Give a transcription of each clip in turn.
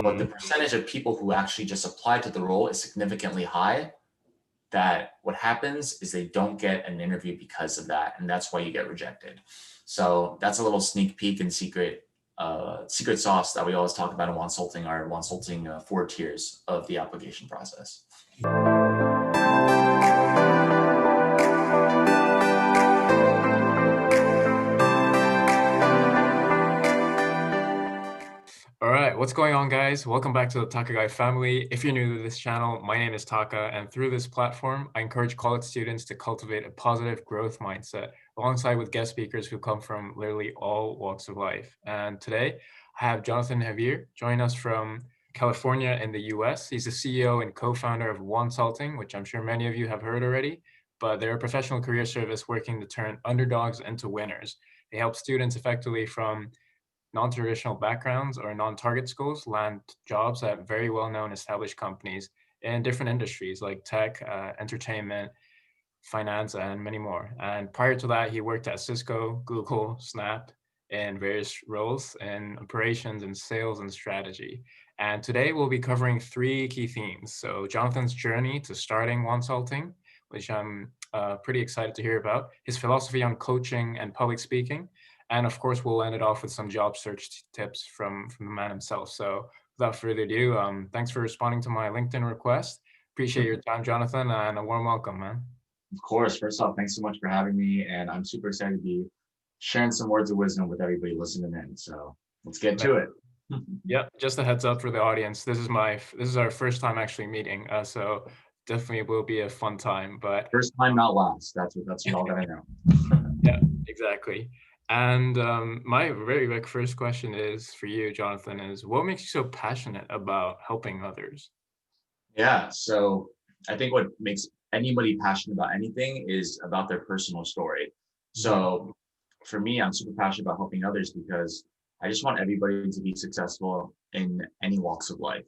but the Mm. percentage of people who actually just apply to the role is significantly high. That what happens is they don't get an interview because of that, and that's why you get rejected. So that's a little sneak peek and secret sauce that we always talk about in Wonsulting, our Wonsulting 4 tiers of the application process. All right, what's going on, guys? Welcome back to the TAKAGAI family. If you're new to this channel, my name is Taka, and through this platform, I encourage college students to cultivate a positive growth mindset alongside with guest speakers who come from literally all walks of life. And today, I have Jonathan Javier join us from California in the US. He's the CEO and co-founder of Wonsulting, which I'm sure many of you have heard already, but they're a professional career service working to turn underdogs into winners. They help students effectively from non-traditional backgrounds or non-target schools land jobs at very well-known established companies in different industries like tech, entertainment, finance, and many more. And prior to that, he worked at Cisco, Google, Snap in various roles in operations and sales and strategy. And today we'll be covering three key themes. So Jonathan's journey to starting Wonsulting, which I'm pretty excited to hear about, his philosophy on coaching and public speaking, and of course, we'll end it off with some job search tips from the man himself. So without further ado, thanks for responding to my LinkedIn request. Appreciate your time, Jonathan, and a warm welcome, man. Of course, first off, thanks so much for having me, and I'm super excited to be sharing some words of wisdom with everybody listening in. So let's get to it. Yeah, just a heads up for the audience. This is our first time actually meeting, so definitely will be a fun time. But First time, not last. That's what y'all gotta know. yeah, exactly. And my very like first question is for you, Jonathan, is what makes you so passionate about helping others? Yeah, so I think what makes anybody passionate about anything is about their personal story. Mhm. So for me, I'm super passionate about helping others because I just want everybody to be successful in any walks of life.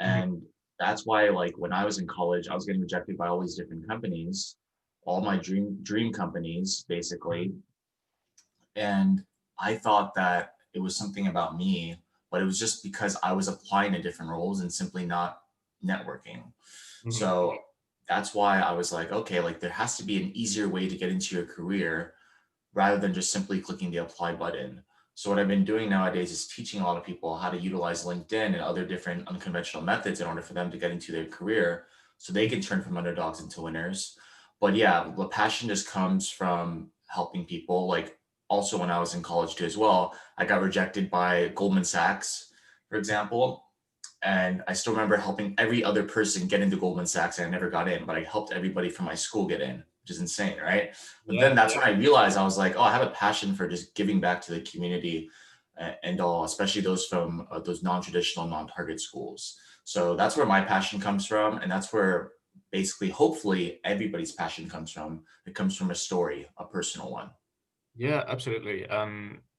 Mhm. And that's why, like, when I was in college, I was getting rejected by all these different companies, all my dream companies, basically. And I thought that it was something about me, but it was just because I was applying to different roles and simply not networking. Mhm. So that's why I was like, okay, like there has to be an easier way to get into your career rather than just simply clicking the apply button. So what I've been doing nowadays is teaching a lot of people how to utilize LinkedIn and other different unconventional methods in order for them to get into their career so they can turn from underdogs into winners. But yeah, the passion just comes from helping people. Like also when I was in college too as well, I got rejected by Goldman Sachs, for example. And I still remember helping every other person get into Goldman Sachs, and I never got in, but I helped everybody from my school get in, which is insane, right? But Yeah, then that's yeah. when I realized I was like, oh, I have a passion for just giving back to the community and all, especially those from those non-traditional, non-target schools. So that's where my passion comes from, and that's where basically, hopefully, everybody's passion comes from. It comes from a story, a personal one. Yeah, absolutely.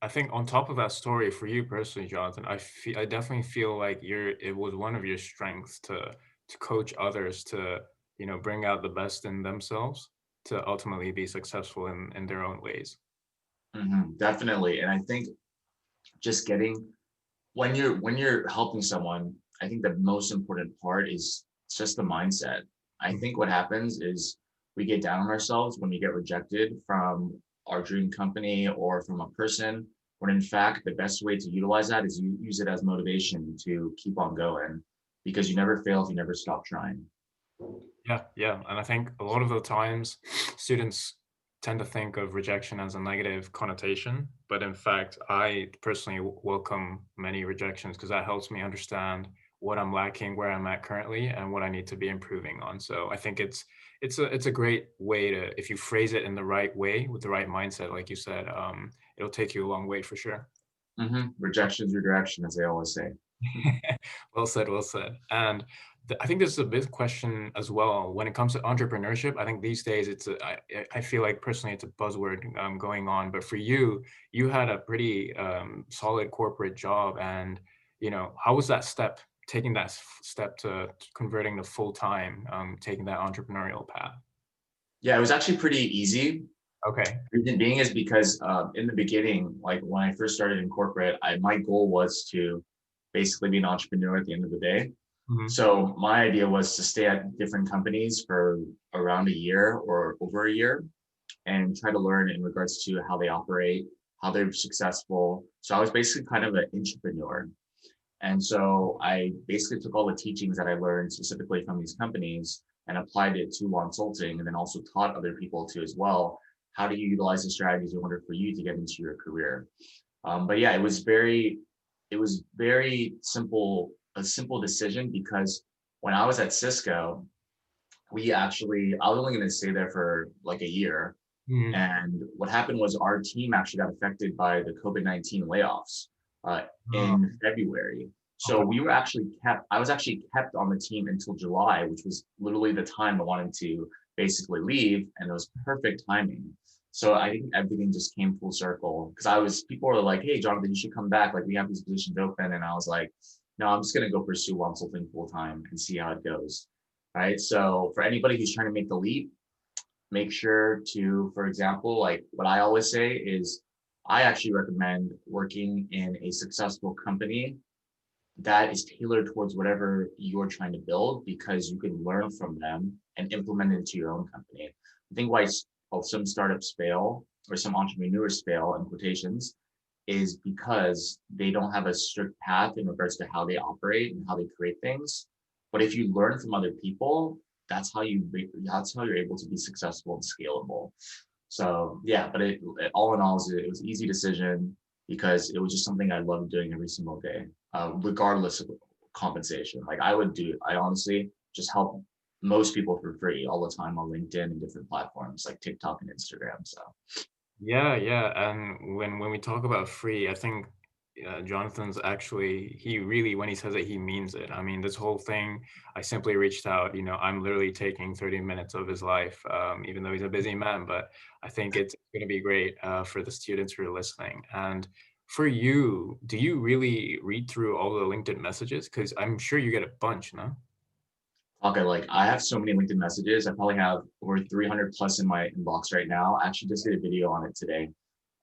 I think on top of that story for you personally, Jonathan, I definitely feel like it was one of your strengths to coach others to, bring out the best in themselves to ultimately be successful in their own ways. Definitely, and I think just getting when you're helping someone, I think the most important part is just the mindset. I Mhm. think what happens is we get down on ourselves when we get rejected from our dream company or from a person, when in fact the best way to utilize that is you use it as motivation to keep on going because you never fail if you never stop trying. Yeah, yeah. And I think a lot of the times students tend to think of rejection as a negative connotation, but in fact, I personally welcome many rejections because that helps me understand what I'm lacking, where I'm at currently, and what I need to be improving on. So I think it's a great way to, if you phrase it in the right way with the right mindset, like you said, it'll take you a long way for sure. Rejection's redirection, as they always say. Well said, well said. And I think this is a big question as well when it comes to entrepreneurship. I think these days I feel like personally it's a buzzword going on. But for you, you had a pretty solid corporate job, and how was that step, taking that step to converting to full time, taking that entrepreneurial path? Yeah, it was actually pretty easy. Okay. Reason being is because in the beginning, like when I first started in corporate, my goal was to basically be an entrepreneur at the end of the day. Mhm. So my idea was to stay at different companies for around a year or over a year and try to learn in regards to how they operate, how they're successful. So I was basically kind of an entrepreneur. And so I basically took all the teachings that I learned specifically from these companies and applied it to Wonsulting, and then also taught other people to as well. How do you utilize the strategies in order for you to get into your career? But yeah, it was very simple, a simple decision because when I was at Cisco, I was only going to stay there for like a year. Mhm. And what happened was our team actually got affected by the COVID-19 layoffs uh, Oh, in February. So okay. I was actually kept on the team until July, which was literally the time I wanted to basically leave. And it was perfect timing. So I think everything just came full circle because people were like, hey, Jonathan, you should come back. Like we have these positions open. And I was like, no, I'm just going to go pursue consulting full time and see how it goes. Right. So for anybody who's trying to make the leap, make sure to, for example, like what I always say is I actually recommend working in a successful company that is tailored towards whatever you're trying to build because you can learn from them and implement it into your own company. I think why some startups fail or some entrepreneurs fail in quotations is because they don't have a strict path in regards to how they operate and how they create things. But if you learn from other people, that's how you're able to be successful and scalable. So yeah, but all in all, it was an easy decision because it was just something I loved doing every single day, regardless of compensation. Like I honestly just help most people for free all the time on LinkedIn and different platforms like TikTok and Instagram. So Yeah, yeah. And when we talk about free, I think Jonathan's actually he really when he says it, he means it. I mean, this whole thing, I simply reached out. I'm literally taking 30 minutes of his life, even though he's a busy man. But I think it's going to be great for the students who are listening. And for you, do you really read through all the LinkedIn messages? Because I'm sure you get a bunch, no? okay, like I have so many LinkedIn messages. I probably have over 300 plus in my inbox right now. I actually just did a video on it today.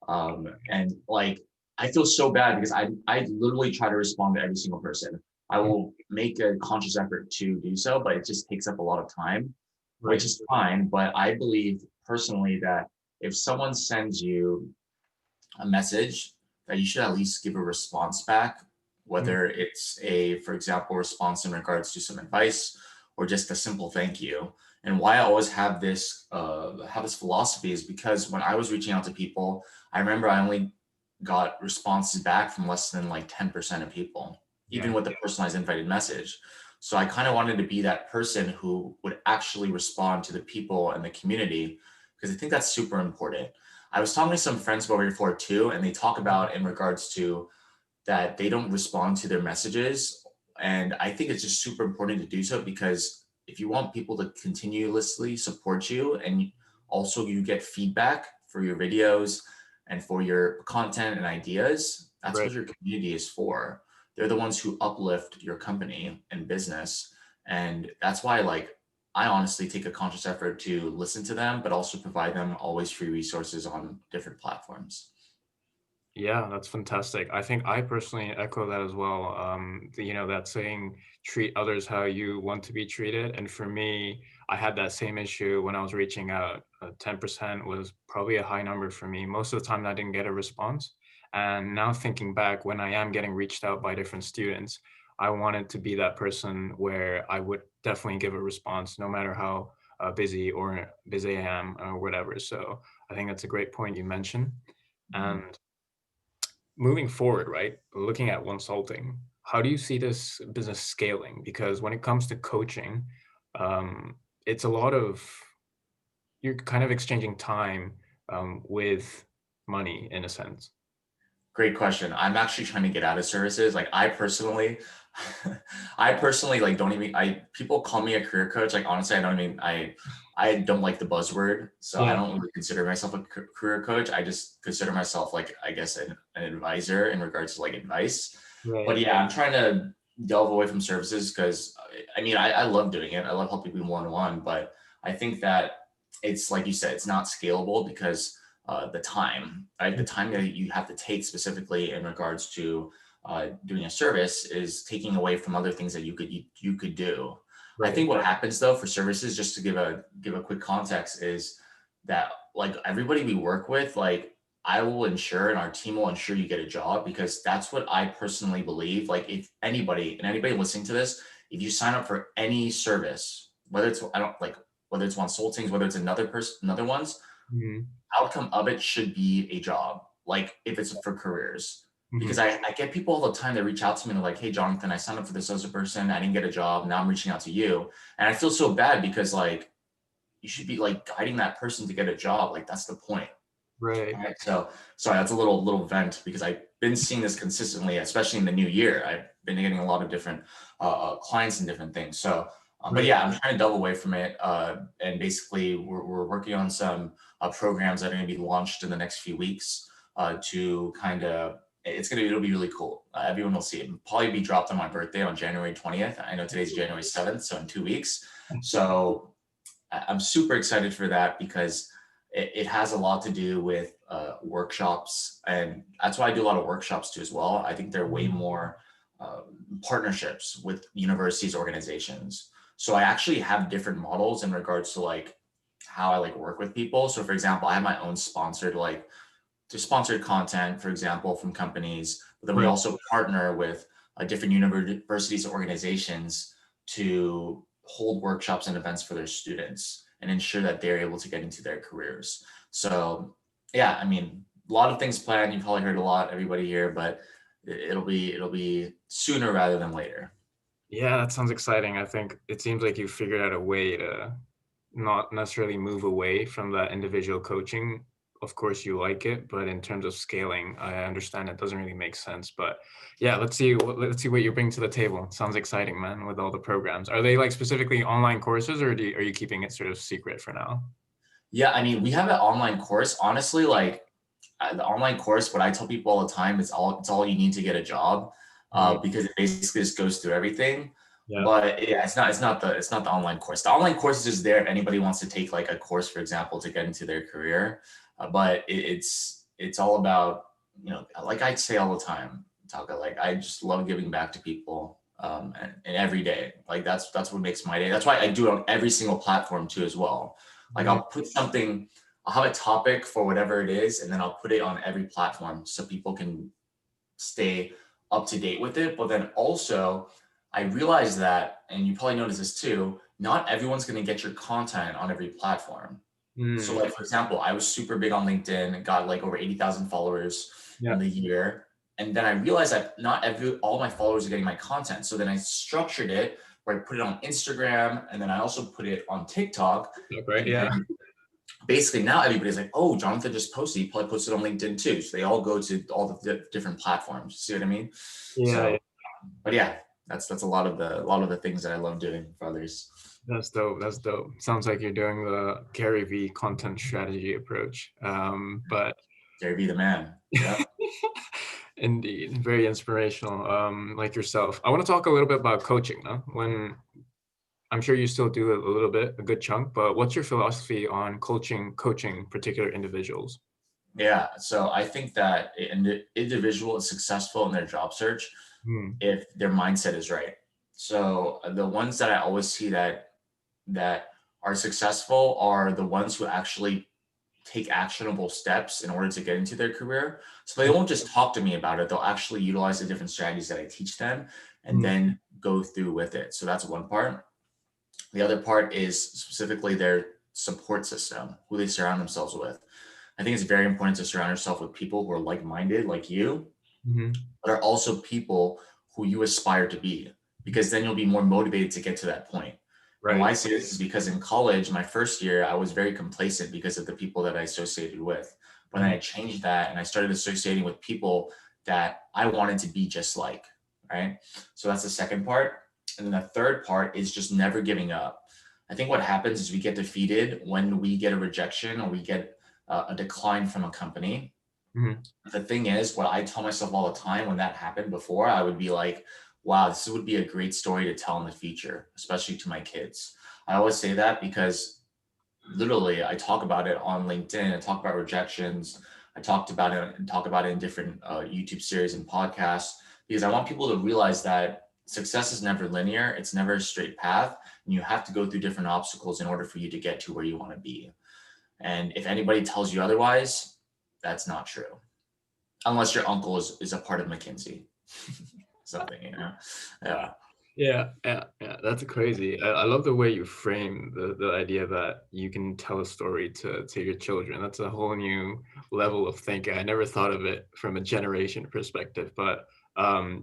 And like I feel so bad because I literally try to respond to every single person. I will make a conscious effort to do so, but it just takes up a lot of time, which Right. is fine. But I believe personally that if someone sends you a message, that you should at least give a response back, Mm. whether it's for example, response in regards to some advice or just a simple thank you. And why I always have this philosophy is because when I was reaching out to people, I remember I only got responses back from less than like 10% of people, even Yeah. with the personalized invited message. So I kind of wanted to be that person who would actually respond to the people and the community because I think that's super important. I was talking to some friends over before too, and they talk about in regards to that they don't respond to their messages. And I think it's just super important to do so because if you want people to continuously support you and also you get feedback for your videos and for your content and ideas, that's Right. what your community is for. They're the ones who uplift your company and business. And that's why, like, I honestly take a conscious effort to listen to them, but also provide them always free resources on different platforms. Yeah, that's fantastic. I think I personally echo that as well. That saying, treat others how you want to be treated. And for me, I had that same issue when I was reaching out. 10% was probably a high number for me. Most of the time, I didn't get a response. And now thinking back, when I am getting reached out by different students, I wanted to be that person where I would definitely give a response, no matter how busy I am or whatever. So I think that's a great point you mentioned. Mhm. And moving forward, right? Looking at Wonsulting, how do you see this business scaling? Because when it comes to coaching, um, it's a lot of you're kind of exchanging time with money in a sense. Great question. I'm actually trying to get out of services. Like I personally like don't even people call me a career coach. Like honestly, I don't like the buzzword. So I Yeah, don't really consider myself a career coach. I just consider myself like I guess an advisor in regards to like advice. But right. yeah, I'm trying to delve away from services because I love doing it. I love helping people one-on-one, but I think that it's like you said, it's not scalable because the time, right? The time that you have to take specifically in regards to doing a service is taking away from other things that you could do. I Right. think what happens though for services, just to give a quick context, is that like everybody we work with, like I will ensure and our team will ensure you get a job, because that's what I personally believe. Like if anybody listening to this, if you sign up for any service, whether it's I don't like whether it's Wonsulting, whether it's another ones, Mhm. outcome of it should be a job. Like if it's for careers. Because Mhm. I get people all the time that reach out to me and they're like, hey Jonathan, I signed up for this other person, I didn't get a job. Now I'm reaching out to you. And I feel so bad because like you should be like guiding that person to get a job. Like that's the point. Right. All right. So sorry, that's a little vent because I've been seeing this consistently, especially in the new year. I've been getting a lot of different clients and different things. So, but Right. yeah, I'm trying to delve away from it. And basically, we're working on some programs that are going to be launched in the next few weeks to kind of. It'll be really cool. Everyone will see it. It'll probably be dropped on my birthday on January 20th. I know today's January 7th, so in 2 weeks. So I'm super excited for that because it has a lot to do with workshops, and that's why I do a lot of workshops too as well. I think they're way more partnerships with universities, organizations. So I actually have different models in regards to like how I like work with people. So for example, I have my own sponsored content, for example, from companies, but then we Right. also partner with different universities and organizations to hold workshops and events for their students and ensure that they're able to get into their careers. So, yeah, I mean, a lot of things planned. You've probably heard a lot, everybody here, but it'll be sooner rather than later. Yeah, that sounds exciting. I think it seems like you figured out a way to not necessarily move away from that individual coaching. Of course, you like it, but in terms of scaling, I understand it doesn't really make sense. But yeah, let's see what you bring to the table. Sounds exciting, man, with all the programs. Are they like specifically online courses, or are you keeping it sort of secret for now? Yeah, I mean, we have an online course. Honestly, like the online course, what I tell people all the time, it's all you need to get a job, Mhm. because it basically just goes through everything. Yeah. But yeah, it's not the online course. The online course is just there if anybody wants to take like a course, for example, to get into their career. But it's all about, like I say all the time, Taka, like I just love giving back to people, and every day. Like that's what makes my day. That's why I do it on every single platform too as well. Like Mhm. I'll have a topic for whatever it is, and then I'll put it on every platform so people can stay up to date with it. But then also, I realize that, and you probably notice this too, not everyone's going to get your content on every platform. So, Mm. like, for example, I was super big on LinkedIn and got like over 80,000 followers Yeah. in the year. And then I realized that not all my followers are getting my content. So then I structured it where I put it on Instagram, and then I also put it on TikTok. Right. And Yeah. then basically now everybody's like, oh, Jonathan just posted. He probably posted on LinkedIn too. So they all go to all the different platforms. See what I mean? Yeah. So, but yeah, that's a lot of the things that I love doing for others. That's dope. That's dope. Sounds like you're doing the Gary V content strategy approach. But Gary be the man. Yeah. indeed, very inspirational. Like yourself. I want to talk a little bit about coaching now. When I'm sure you still do a little bit, a good chunk, but what's your philosophy on coaching particular individuals? Yeah. So I think that an individual is successful in their job search Hmm. if their mindset is right. So the ones that I always see that are successful are the ones who actually take actionable steps in order to get into their career. So they won't just talk to me about it. They'll actually utilize the different strategies that I teach them and Hmm. then go through with it. So that's one part. The other part is specifically their support system, who they surround themselves with. I think it's very important to surround yourself with people who are like-minded, like you, Hmm. but are also people who you aspire to be, because then you'll be more motivated to get to that point. And why Right. I say this is because in college, my first year, I was very complacent because of the people that I associated with. But then Hmm. I changed that and I started associating with people that I wanted to be just like, right? So that's the second part. And then the third part is just never giving up. I think what happens is we get defeated when we get a rejection or we get a decline from a company. Hmm. The thing is, what I tell myself all the time when that happened before, I would be like, wow, this would be a great story to tell in the future, especially to my kids. I always say that because literally I talk about it on LinkedIn. I talk about rejections. I talked about it and talk about it in different YouTube series and podcasts because I want people to realize that success is never linear. It's never a straight path. And you have to go through different obstacles in order for you to get to where you want to be. And if anybody tells you otherwise, that's not true. Unless your uncle is a part of McKinsey. Something, you know? Yeah. Yeah. That's crazy. I love the way you frame the idea that you can tell a story to your children. That's a whole new level of thinking. I never thought of it from a generation perspective, but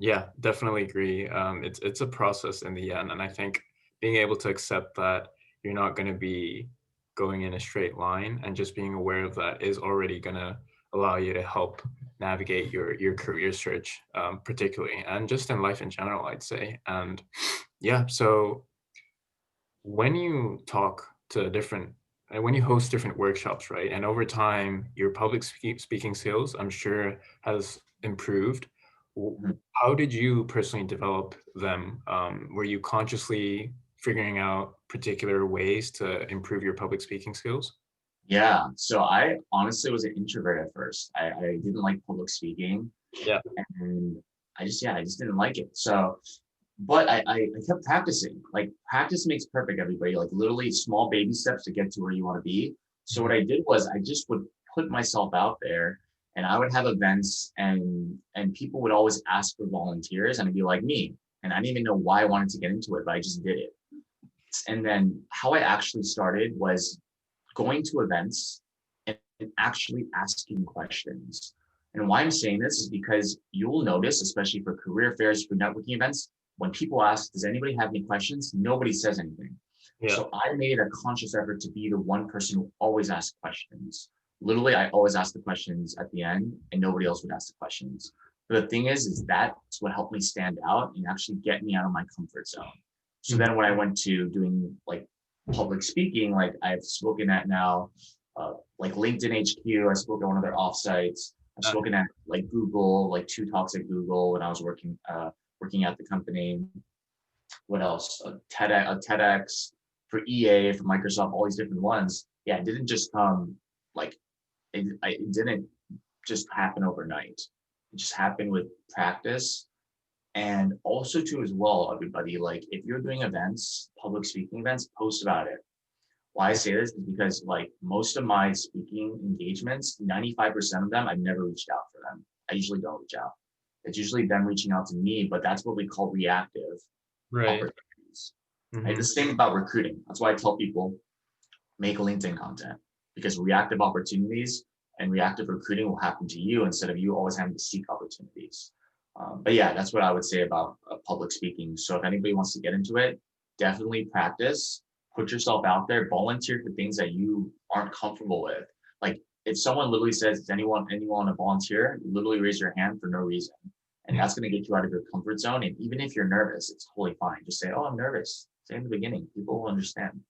yeah, definitely agree. It's a process in the end, and I think being able to accept that you're not going to be going in a straight line, and just being aware of that is already going to allow you to help navigate your career search, particularly, and just in life in general, I'd say. And yeah, so when you talk to different, and when you host different workshops, right, and over time your public speaking skills, I'm sure, has improved. Mhm. How did you personally develop them? Were you consciously figuring out particular ways to improve your public speaking skills? Yeah. So I honestly was an introvert at first. I didn't like public speaking, Yeah. and I just didn't like it. So, but I kept practicing. Like practice makes perfect, everybody. Like literally small baby steps to get to where you want to be. So what Mhm. I did was I just would put myself out there, and I would have events, and people would always ask for volunteers, and it'd be like me. And I didn't even know why I wanted to get into it, but I just did it. And then how I actually started was going to events and actually asking questions. And why I'm saying this is because you'll notice, especially for career fairs, for networking events, when people ask, does anybody have any questions? Nobody says anything. Yeah. So I made a conscious effort to be the one person who always asked questions. Literally, I always asked the questions at the end, and nobody else would ask the questions. But the thing is that's what helped me stand out and actually get me out of my comfort zone. So Mhm. then when I went to doing like public speaking, like I've spoken at now, like LinkedIn HQ, I spoke at one of their offsites. I've Uh, spoken at like Google, like 2 talks at Google when I was working at the company. What else? A TEDx for EA, for Microsoft, all these different ones. Yeah, it didn't just come like it didn't just happen overnight. It just happened with practice. And also too as well, everybody, like if you're doing events, public speaking events, post about it. Why I say this is because like most of my speaking engagements, 95% of them, I've never reached out for them. I usually don't reach out. It's usually them reaching out to me, but that's what we call reactive right. opportunities. Right? Hmm. The same about recruiting. That's why I tell people make LinkedIn content, because reactive opportunities and reactive recruiting will happen to you instead of you always having to seek opportunities. But yeah, that's what I would say about public speaking. So if anybody wants to get into it, definitely practice, put yourself out there, volunteer for things that you aren't comfortable with. Like if someone literally says, "Does anyone want to volunteer?" Literally raise your hand for no reason, and that's going to get you out of your comfort zone. And even if you're nervous, it's totally fine. Just say, "Oh, I'm nervous." Say in the beginning, people will understand.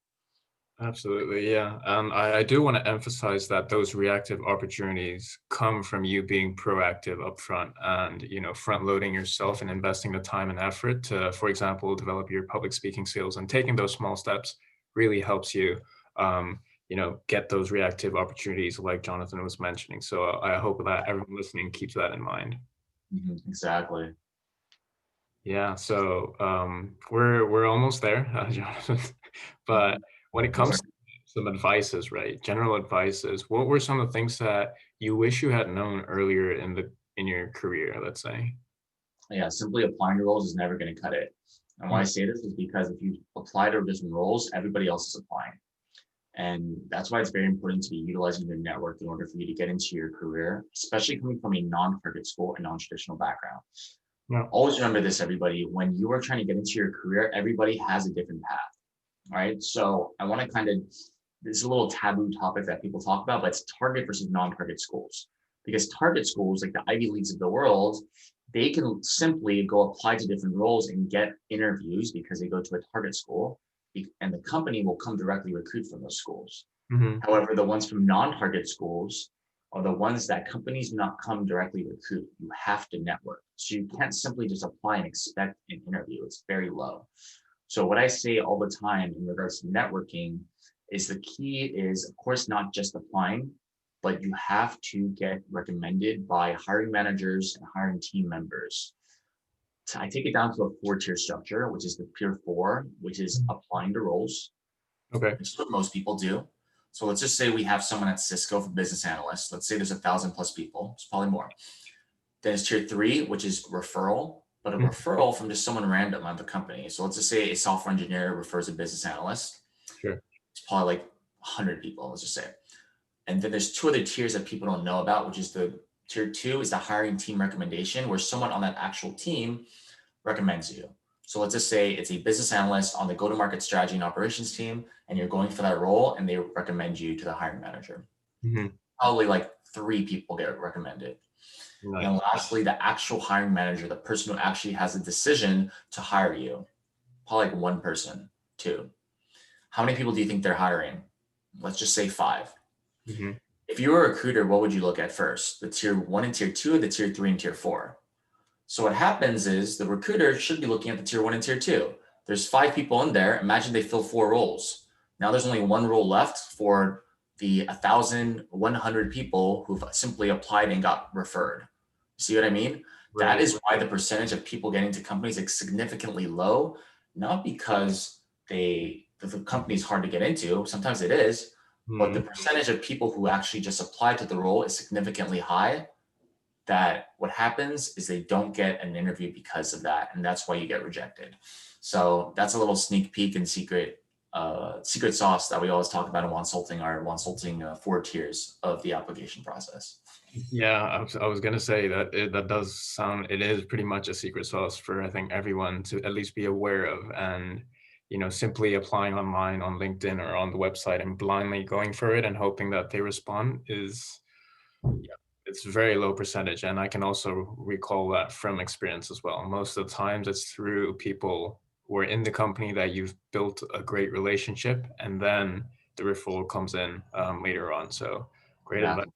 Absolutely, yeah. I do want to emphasize that those reactive opportunities come from you being proactive upfront, and front loading yourself and investing the time and effort to, for example, develop your public speaking skills. And taking those small steps really helps you, get those reactive opportunities like Jonathan was mentioning. So I hope that everyone listening keeps that in mind. Exactly. Yeah, so we're almost there, Jonathan. But when it comes Sure. to some advices, right? General advices, what were some of the things that you wish you had known earlier in your career, let's say? Yeah, simply applying to roles is never going to cut it. And why I Mm. say this is because if you apply to different roles, everybody else is applying. And that's why it's very important to be utilizing your network in order for you to get into your career, especially coming from a non-target school and non-traditional background. Yeah. Always remember this, everybody. When you are trying to get into your career, everybody has a different path. Right. So I want to kind of, this is a little taboo topic that people talk about, but it's target versus non-target schools. Because target schools, like the Ivy Leagues of the world, they can simply go apply to different roles and get interviews because they go to a target school, and the company will come directly recruit from those schools. Hmm. However, the ones from non-target schools are the ones that companies do not come directly recruit. You have to network. So you can't simply just apply and expect an interview. It's very low. So what I say all the time in regards to networking is the key is, of course, not just applying, but you have to get recommended by hiring managers and hiring team members. I take it down to a 4-tier structure, which is the tier 4, which is applying to roles, Okay. which is what most people do. So let's just say we have someone at Cisco for business analyst. Let's say there's 1,000 plus people. It's probably more. Then it's tier 3, which is referral, but a Mhm. referral from just someone random at the company. So let's just say a software engineer refers a business analyst. Sure. It's probably like 100 people, let's just say. And then there's 2 other tiers that people don't know about, which is the tier 2 is the hiring team recommendation, where someone on that actual team recommends you. So let's just say it's a business analyst on the go-to-market strategy and operations team, and you're going for that role, and they recommend you to the hiring manager. Mhm. Probably like 3 people get recommended. And then Nice. lastly, the actual hiring manager, the person who actually has a decision to hire you, probably like 1 person, 2. How many people do you think they're hiring? Let's just say 5. Mhm. If you were a recruiter, what would you look at first? The tier 1 and tier 2, or the tier 3 and tier 4? So what happens is the recruiter should be looking at the tier 1 and tier 2. There's 5 people in there. Imagine they fill 4 roles. Now there's only 1 role left for the 1,100 people who've simply applied and got referred. See what I mean? That Right. is why the percentage of people getting to companies is significantly low, not because the company is hard to get into. Sometimes it is, but the Mhm. percentage of people who actually just apply to the role is significantly high. That what happens is they don't get an interview because of that, and that's why you get rejected. So that's a little sneak peek and secret sauce that we always talk about in Wonsulting, our Wonsulting 4 tiers of the application process. Yeah, I was gonna say that that does sound. It is pretty much a secret sauce for I think everyone to at least be aware of, and simply applying online on LinkedIn or on the website and blindly going for it and hoping that they respond is, yeah, it's very low percentage. And I can also recall that from experience as well. Most of the times it's through people who are in the company that you've built a great relationship, and then the referral comes in later on. So great Yeah, advice.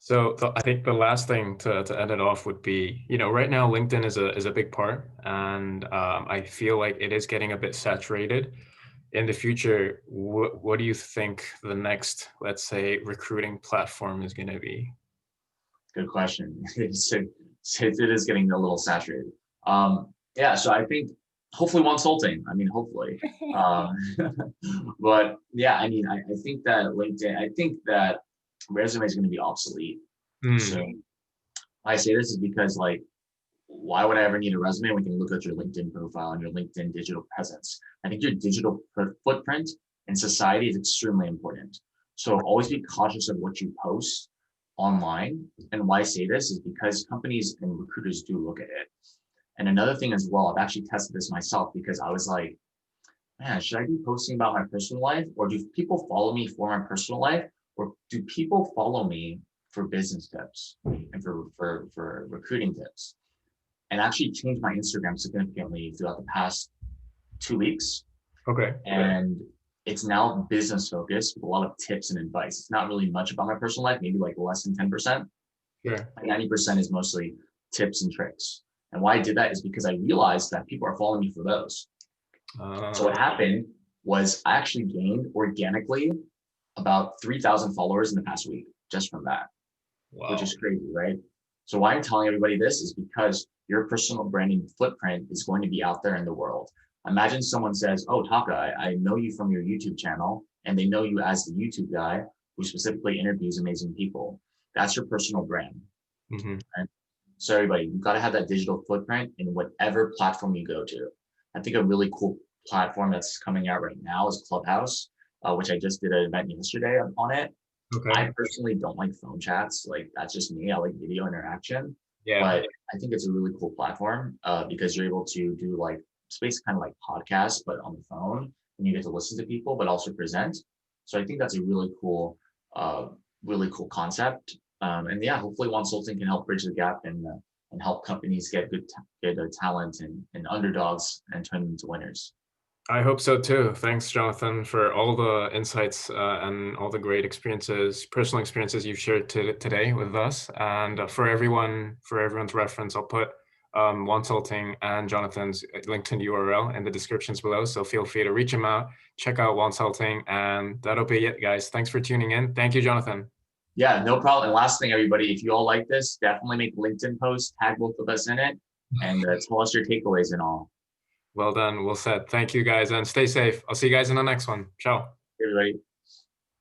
So I think the last thing to end it off would be, right now LinkedIn is a big part, and I feel like it is getting a bit saturated. In the future, what do you think the next, let's say, recruiting platform is going to be? good question. It is getting a little saturated. Yeah, so I think hopefully Wonsulting. I mean, hopefully. Um, but yeah, I mean, I think that LinkedIn, I think that resume is going to be obsolete Hmm. soon. I say this is because like, why would I ever need a resume when we can look at your LinkedIn profile and your LinkedIn digital presence? I think your digital footprint in society is extremely important. So always be cautious of what you post online. And why I say this is because companies and recruiters do look at it. And another thing as well, I've actually tested this myself because I was like, man, should I be posting about my personal life, or do people follow me for my personal life, or do people follow me for business tips and for recruiting tips? And actually changed my Instagram significantly throughout the past 2 weeks. Okay. And it's now business focused with a lot of tips and advice. It's not really much about my personal life, maybe like less than 10%. Sure. 90% is mostly tips and tricks. And why I did that is because I realized that people are following me for those. So Uh, what happened was I actually gained organically about 3,000 followers in the past week just from that, which wow. is crazy, right? So why I'm telling everybody this is because your personal branding footprint is going to be out there in the world. Imagine someone says, "Oh, Taka, I know you from your YouTube channel," and they know you as the YouTube guy who specifically interviews amazing people. That's your personal brand. Hmm. Right? So everybody, you've got to have that digital footprint in whatever platform you go to. I think a really cool platform that's coming out right now is Clubhouse, which I just did an event yesterday on it. Okay. I personally don't like phone chats. Like that's just me. I like video interaction, Yeah. but I think it's a really cool platform because you're able to do like space kind of like podcasts, but on the phone, and you get to listen to people, but also present. So I think that's a uh, really cool concept. And yeah, hopefully, Consulting can help bridge the gap and help companies get good talent and underdogs and turn them into winners. I hope so too. Thanks, Jonathan, for all the insights and all the great experiences, personal experiences you've shared today with us. And for everyone's reference, I'll put Wonsulting and Jonathan's LinkedIn URL in the descriptions below. So feel free to reach him out, check out Wonsulting, and that'll be it, guys. Thanks for tuning in. Thank you, Jonathan. Yeah, no problem. And last thing, everybody, if you all like this, definitely make LinkedIn posts, tag both of us in it, and tell us your takeaways and all. Well done. Well said. Thank you guys, and stay safe. I'll see you guys in the next one. Ciao. Everybody.